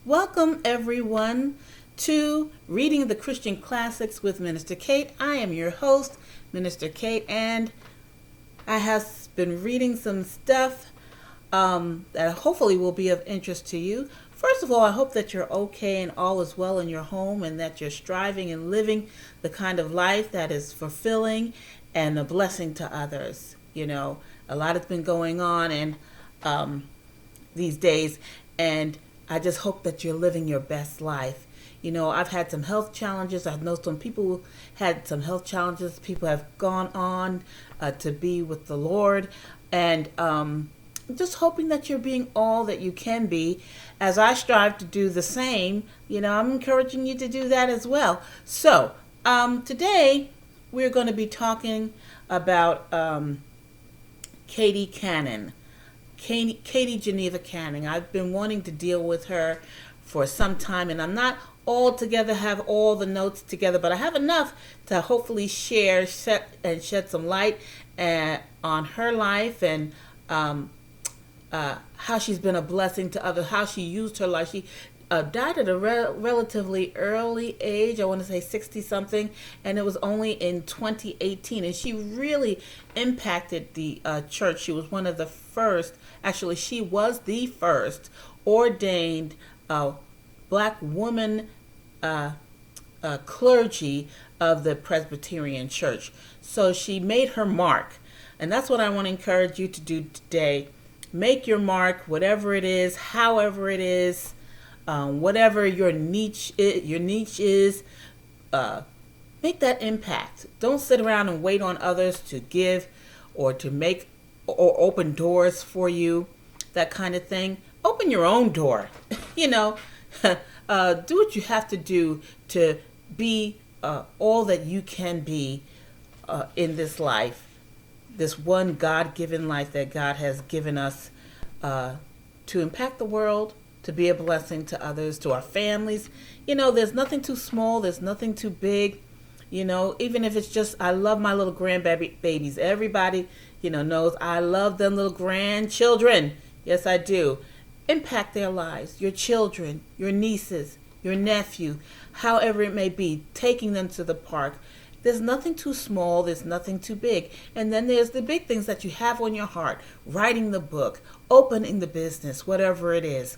Welcome, everyone, to Reading the Christian Classics with Minister Kate. I am your host, Minister Kate, and I have been reading some stuff that hopefully will be of interest to you. First of all, I hope that you're okay and all is well in your home and that you're striving and living the kind of life that is fulfilling and a blessing to others. You know, a lot has been going on and these days, and I just hope that you're living your best life. You know, I've had some health challenges. I know some people who had some health challenges. People have gone on to be with the Lord. And just hoping that you're being all that you can be as I strive to do the same. You know, I'm encouraging you to do that as well. So, today we're going to be talking about Katie Cannon. Katie Geneva Cannon. I've been wanting to deal with her for some time, and I'm not altogether have all the notes together, but I have enough to hopefully share and shed some light on her life and how she's been a blessing to others, how she used her life. She died at a relatively early age, I want to say 60-something, and it was only in 2018. And she really impacted the church. She was one of the first, actually, she was the first ordained black woman clergy of the Presbyterian Church. So she made her mark. And that's what I want to encourage you to do today. Make your mark, whatever it is, however it is. Whatever your niche is, make that impact. Don't sit around and wait on others to give or to make or open doors for you, that kind of thing. Open your own door. You know, do what you have to do to be all that you can be in this life, this one God-given life that God has given us to impact the world, to be a blessing to others, to our families. You know, there's nothing too small. There's nothing too big. You know, even if it's just, I love my little grandbabies. Everybody, you know, knows I love them little grandchildren. Yes, I do. Impact their lives. Your children, your nieces, your nephew, however it may be, taking them to the park. There's nothing too small. There's nothing too big. And then there's the big things that you have on your heart. Writing the book, opening the business, whatever it is.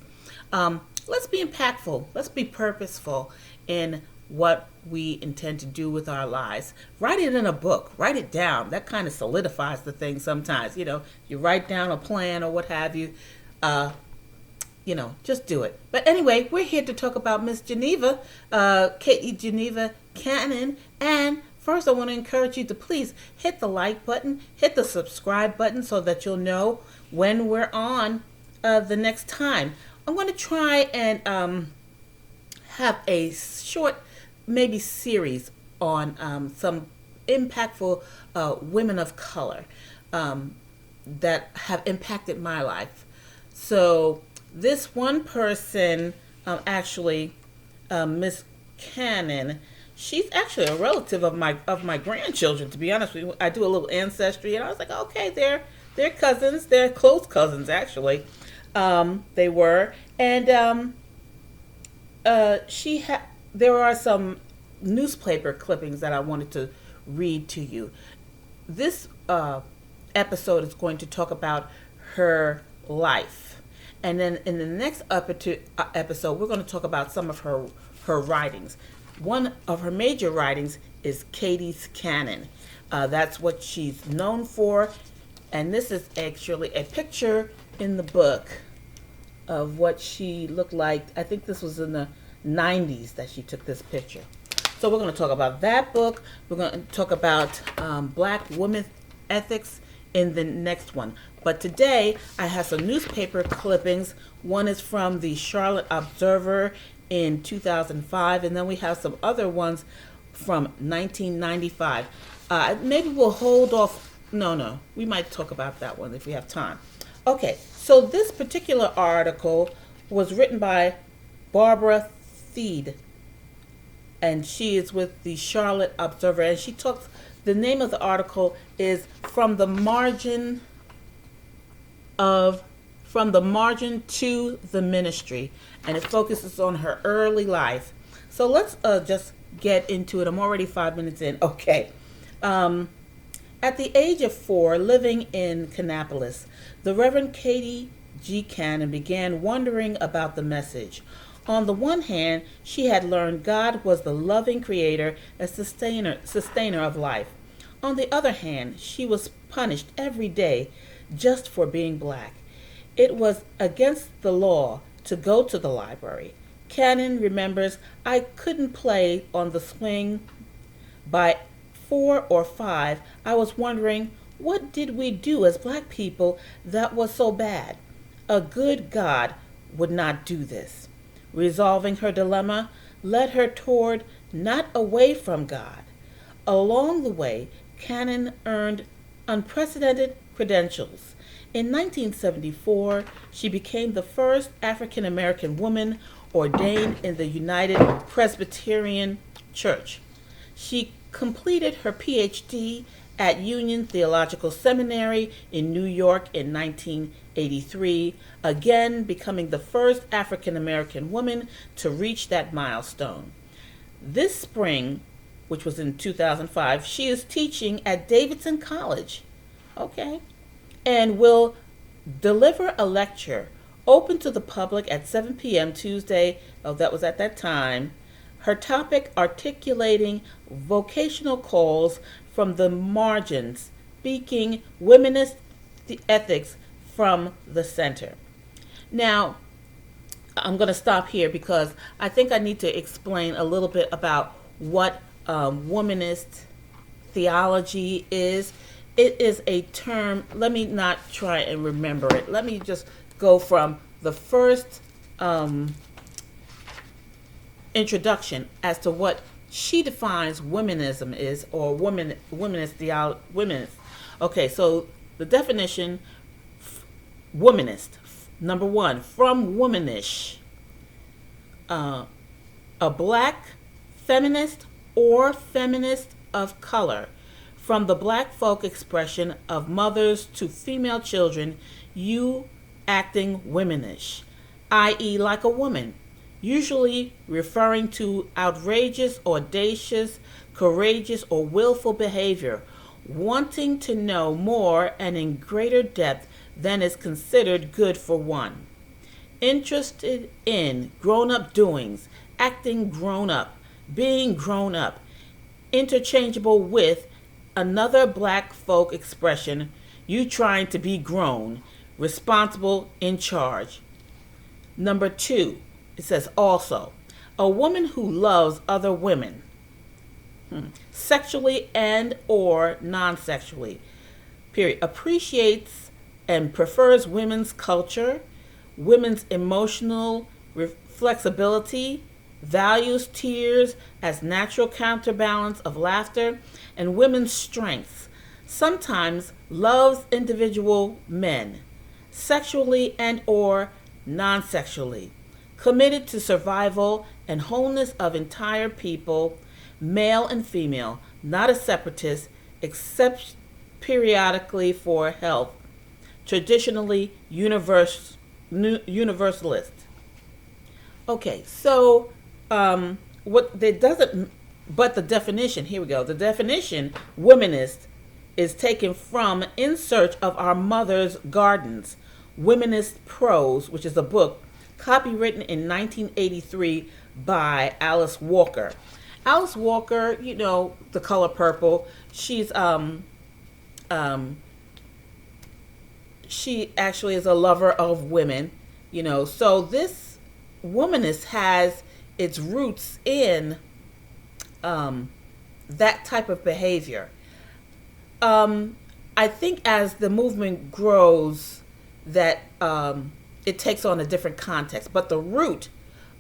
Let's be impactful. Let's be purposeful in what we intend to do with our lives. Write it in a book. Write it down. That kind of solidifies the thing sometimes. You know, you write down a plan or what have you. You know, just do it. But anyway, we're here to talk about Miss Geneva, Katie Geneva Cannon. And first, I want to encourage you to please hit the like button, hit the subscribe button so that you'll know when we're on the next time. I'm going to try and have a short, maybe series on some impactful women of color that have impacted my life. So this one person, Miss Cannon, she's actually a relative of my grandchildren. To be honest with you, I do a little ancestry, and I was like, okay, they're cousins. They're close cousins, actually. They were, and there are some newspaper clippings that I wanted to read to you. This episode is going to talk about her life, and then in the next episode, we're going to talk about some of her writings. One of her major writings is Katie's Cannon. That's what she's known for, and this is actually a picture in the book of what she looked like. I think this was in the 90s that she took this picture. So we're going to talk about that book. We're going to talk about black women ethics in the next one. But today I have some newspaper clippings. One is from the Charlotte Observer in 2005, and then we have some other ones from 1995. Maybe we'll hold off. No, we might talk about that one if we have time. Okay, so this particular article was written by Barbara Theed, and she is with the Charlotte Observer, and she talks, the name of the article is From the Margin of From the Margin to the Ministry, and it focuses on her early life. So let's just get into it. I'm already 5 minutes in. Okay. At the age of 4, living in Kannapolis, the Reverend Katie G. Cannon began wondering about the message. On the one hand, she had learned God was the loving creator and sustainer of life. On the other hand, she was punished every day just for being black. It was against the law to go to the library. Cannon remembers, I couldn't play on the swing. By 4 or 5, I was wondering, what did we do as black people that was so bad? A good God would not do this. Resolving her dilemma led her toward, not away from God. Along the way, Cannon earned unprecedented credentials. In 1974, she became the first African American woman ordained in the United Presbyterian Church. She completed her PhD at Union Theological Seminary in New York in 1983, again becoming the first African American woman to reach that milestone. This spring, which was in 2005, she is teaching at Davidson College, and will deliver a lecture open to the public at 7 p.m. Tuesday. That was at that time. Her topic, articulating vocational calls from the margins, speaking womanist ethics from the center. Now, I'm going to stop here because I think I need to explain a little bit about what womanist theology is. It is a term, let me not try and remember it. Let me just go from the first introduction as to what she defines womanism is, or womanist theology. Okay, so the definition, womanist, number 1, from womanish, a black feminist or feminist of color. From the black folk expression of mothers to female children, you acting womanish, i.e. like a woman, usually referring to outrageous, audacious, courageous, or willful behavior, wanting to know more and in greater depth than is considered good for one. Interested in grown-up doings, acting grown-up, being grown-up, interchangeable with another black folk expression, you trying to be grown, responsible, in charge. Number 2, it says also, a woman who loves other women, sexually and or non-sexually, period, appreciates and prefers women's culture, women's emotional flexibility, values tears as natural counterbalance of laughter, and women's strengths, sometimes loves individual men, sexually and or non-sexually, committed to survival and wholeness of entire people, male and female, not a separatist, except periodically for health, traditionally universalist. Okay, so what that doesn't, but the definition, here we go. The definition, womanist, is taken from In Search of Our Mother's Gardens, Womanist Prose, which is a book copywritten in 1983 by Alice Walker. Alice Walker, you know, The Color Purple, she's she actually is a lover of women, you know. So this womanist has its roots in that type of behavior. I think as the movement grows, that it takes on a different context, but the root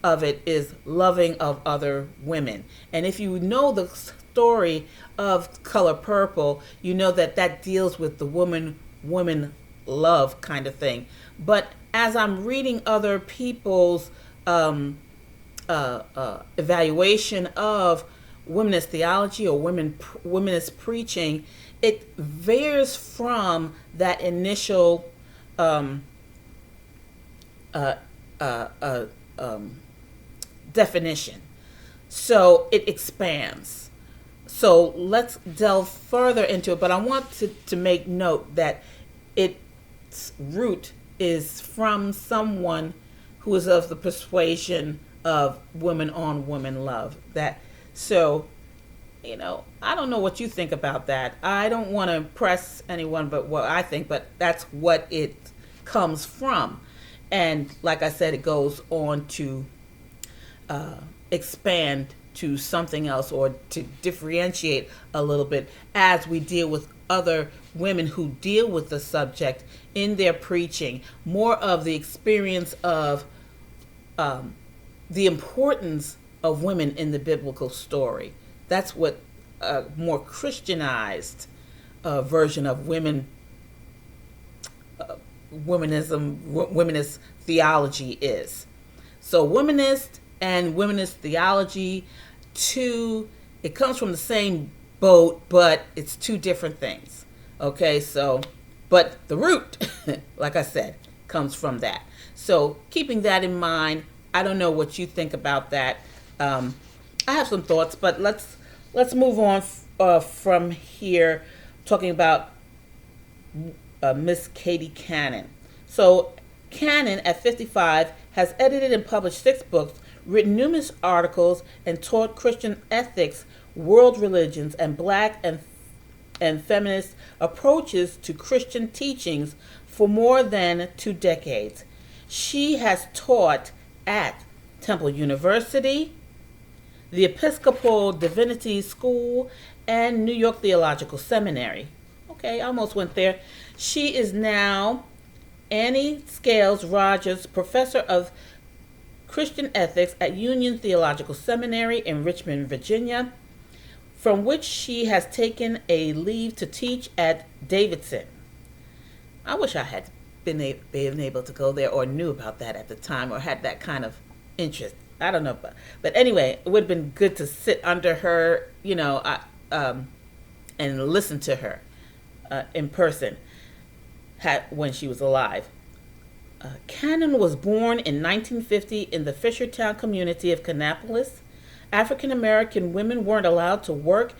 of it is loving of other women. And if you know the story of Color Purple, you know that that deals with the woman love kind of thing. But as I'm reading other people's evaluation of womanist theology or womanist preaching, it veers from that initial uh, uh, uh, um, definition. So it expands. So let's delve further into it. But I want to make note that its root is from someone who is of the persuasion of women on women love. That so, I don't know what you think about that. I don't want to impress anyone but what I think, but that's what it comes from. And like I said, it goes on to expand to something else, or to differentiate a little bit as we deal with other women who deal with the subject in their preaching. More of the experience of the importance of women in the biblical story. That's what a more Christianized version of womanist theology is. So womanist and womanist theology, it comes from the same boat, but it's two different things. Okay, so, but the root, like I said, comes from that. So keeping that in mind, I don't know what you think about that. I have some thoughts, but let's move on from here, talking about Miss Katie Cannon. So Cannon, at 55, has edited and published 6 books, written numerous articles, and taught Christian ethics, world religions, and black and feminist approaches to Christian teachings for more than 2 decades. She has taught at Temple University, the Episcopal Divinity School, and New York Theological Seminary. Okay, I almost went there. She is now Annie Scales Rogers Professor of Christian Ethics at Union Theological Seminary in Richmond, Virginia, from which she has taken a leave to teach at Davidson. I wish I had been able to go there, or knew about that at the time, or had that kind of interest. I don't know, but anyway, it would have been good to sit under her, and listen to her in person when she was alive. Cannon was born in 1950 in the Fishertown community of Kannapolis. African American women weren't allowed to work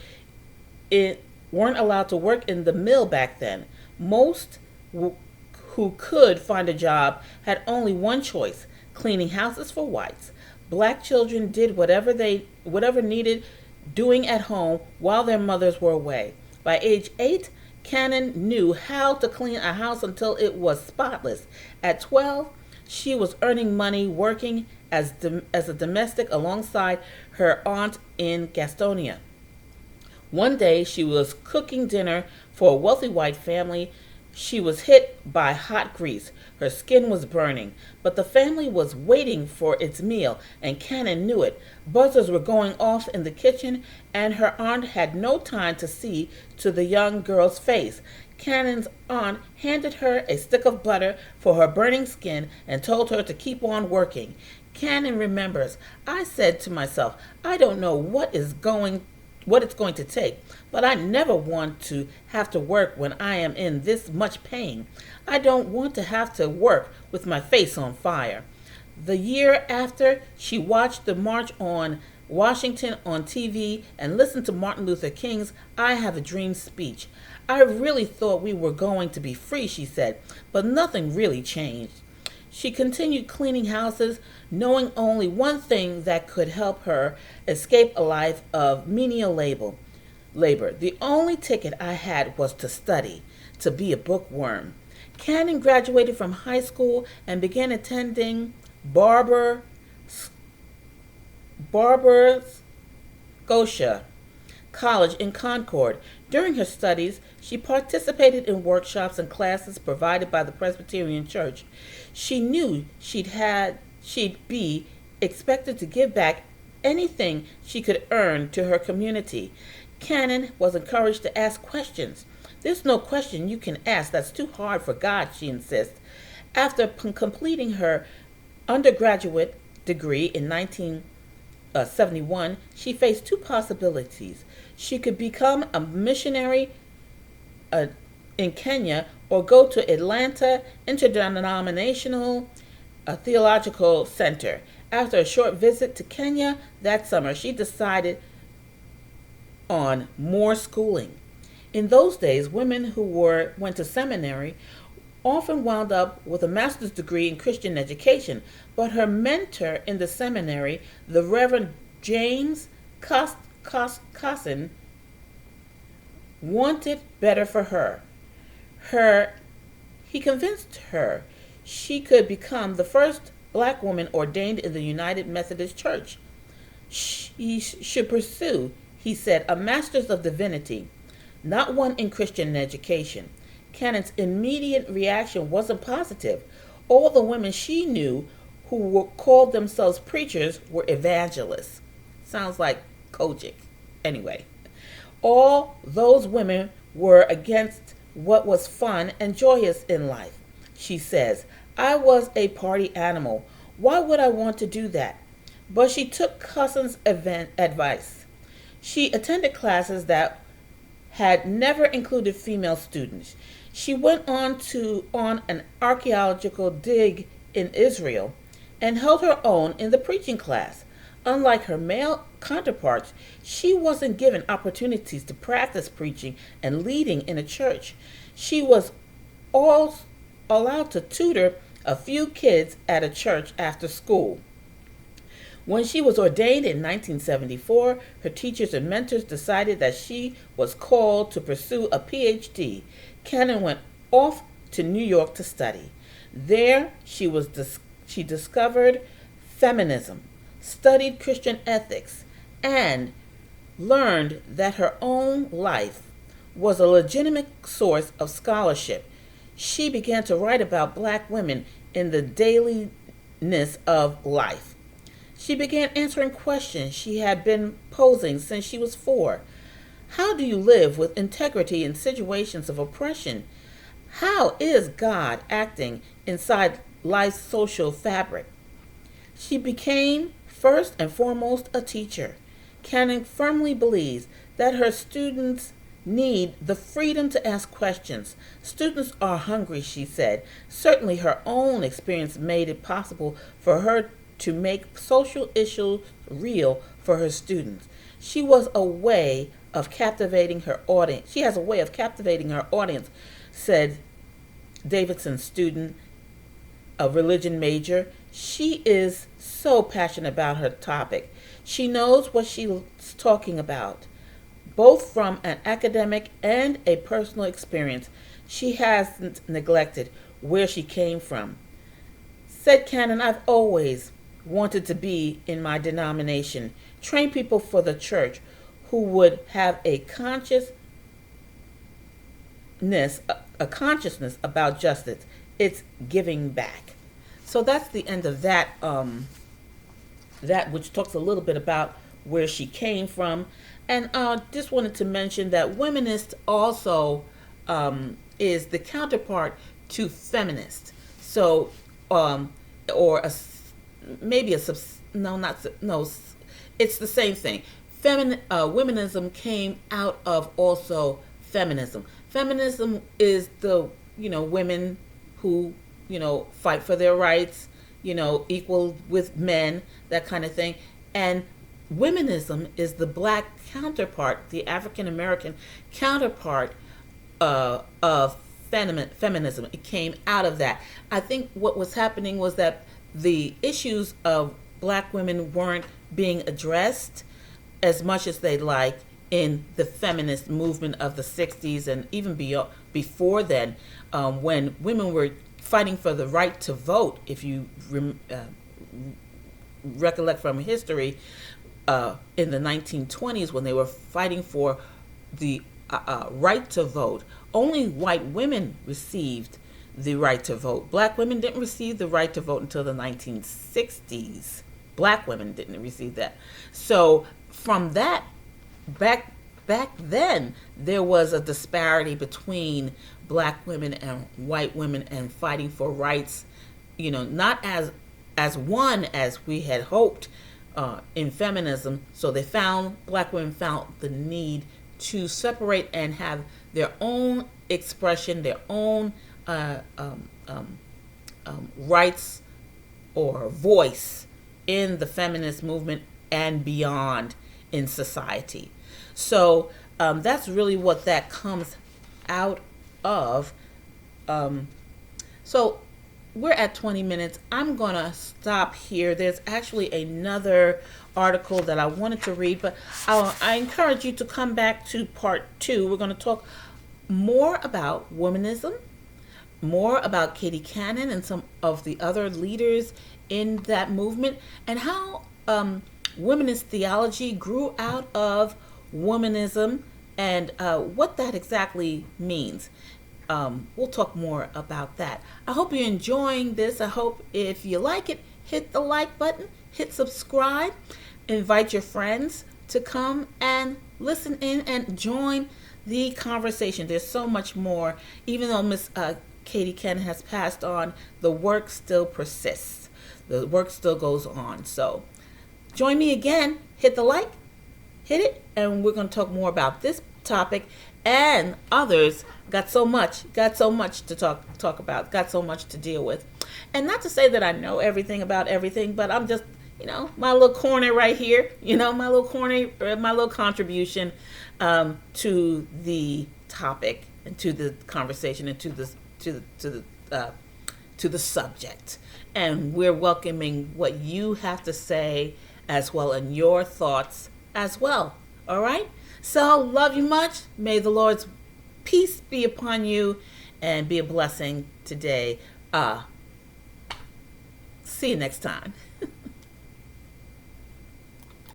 in the mill back then. Most who could find a job had only one choice: cleaning houses for whites. Black children did whatever needed doing at home while their mothers were away. By age 8, Cannon knew how to clean a house until it was spotless. At 12, she was earning money working as a domestic alongside her aunt in Gastonia. One day, she was cooking dinner for a wealthy white family. She was hit by hot grease. Her skin was burning, but the family was waiting for its meal, and Cannon knew it. Buzzers were going off in the kitchen, and her aunt had no time to see to the young girl's face. Cannon's aunt handed her a stick of butter for her burning skin and told her to keep on working. Cannon remembers, "I said to myself, I don't know what it's going to take, but I never want to have to work when I am in this much pain. I don't want to have to work with my face on fire." The year after, she watched the March on Washington on TV and listened to Martin Luther King's "I Have a Dream" speech. "I really thought we were going to be free," she said, "but nothing really changed." She continued cleaning houses, knowing only one thing that could help her escape a life of menial labor. "The only ticket I had was to study, to be a bookworm." Cannon graduated from high school and began attending Barber Scotia College in Concord. During her studies, she participated in workshops and classes provided by the Presbyterian Church. She knew she'd be expected to give back anything she could earn to her community. Cannon was encouraged to ask questions. "There's no question you can ask that's too hard for God," she insists. After completing her undergraduate degree in 1971, she faced 2 possibilities. She could become a missionary in Kenya, or go to Atlanta Interdenominational a theological center. After a short visit to Kenya that summer, she decided on more schooling. In those days, women who went to seminary often wound up with a master's degree in Christian education, but her mentor in the seminary, the Reverend James Cossin, wanted better for her. He convinced her she could become the first black woman ordained in the United Methodist Church. She should pursue, he said, a Master's of Divinity, not one in Christian education. Cannon's immediate reaction wasn't positive. All the women she knew who called themselves preachers were evangelists. Sounds like Kojic. Anyway, all those women were against what was fun and joyous in life. She says, I was a party animal. Why would I want to do that? But she took Cousin's advice. She attended classes that had never included female students. She went on an archaeological dig in Israel and held her own in the preaching class. Unlike her male counterparts, she wasn't given opportunities to practice preaching and leading in a church. She was all allowed to tutor a few kids at a church after school. When she was ordained in 1974, her teachers and mentors decided that she was called to pursue a PhD. Cannon went off to New York to study. There, she discovered feminism, studied Christian ethics, and learned that her own life was a legitimate source of scholarship. She began to write about black women in the dailiness of life. She began answering questions she had been posing since she was 4. How do you live with integrity in situations of oppression? How is God acting inside life's social fabric? She became, first and foremost, a teacher. Cannon firmly believes that her students need the freedom to ask questions. Students are hungry, she said. Certainly her own experience made it possible for her to make social issues real for her students. She has a way of captivating her audience, said Davidson's student, a religion major. She is so passionate about her topic. She knows what she's talking about, both from an academic and a personal experience. She hasn't neglected where she came from. Said Cannon, I've always wanted to be in my denomination, train people for the church who would have a consciousness about justice. It's giving back. So that's the end of that, which talks a little bit about where she came from. And just wanted to mention that Womanist also is the counterpart to feminist. So, it's the same thing. Womanism came out of also feminism. Feminism is the women who fight for their rights, equal with men, that kind of thing. And womanism is the black counterpart, the African American counterpart of feminism. It came out of that. I think what was happening was that the issues of black women weren't being addressed as much as they'd like in the feminist movement of the 60s and even before then, when women were fighting for the right to vote. If you recollect from history, in the 1920s, when they were fighting for the right to vote, only white women received the right to vote. Black women didn't receive the right to vote until the 1960s. Black women didn't receive that. So from that, back then, there was a disparity between black women and white women and fighting for rights, not as one as we had hoped in feminism. So black women found the need to separate and have their own expression, their own rights or voice in the feminist movement and beyond in society. So that's really what that comes out of. So we're at 20 minutes. I'm going to stop here. There's actually another article that I wanted to read, but I encourage you to come back to part 2. We're going to talk more about womanism, more about Katie Cannon and some of the other leaders in that movement, and how womanist theology grew out of womanism and what that exactly means. We'll talk more about that. I hope you're enjoying this. I hope if you like it, hit the like button, hit subscribe, invite your friends to come and listen in and join the conversation. There's so much more. Even though Miss Katie Cannon has passed on, the work still persists. The work still goes on. So join me again. Hit the like, hit it, and we're going to talk more about this topic and others. Got so much to talk about, got so much to deal with. And not to say that I know everything about everything, but I'm just, my little corner right here, my little contribution to the topic and to the conversation and to the subject. And we're welcoming what you have to say as well, and your thoughts as well. All right? So, love you much. May the Lord's peace be upon you and be a blessing today. See you next time.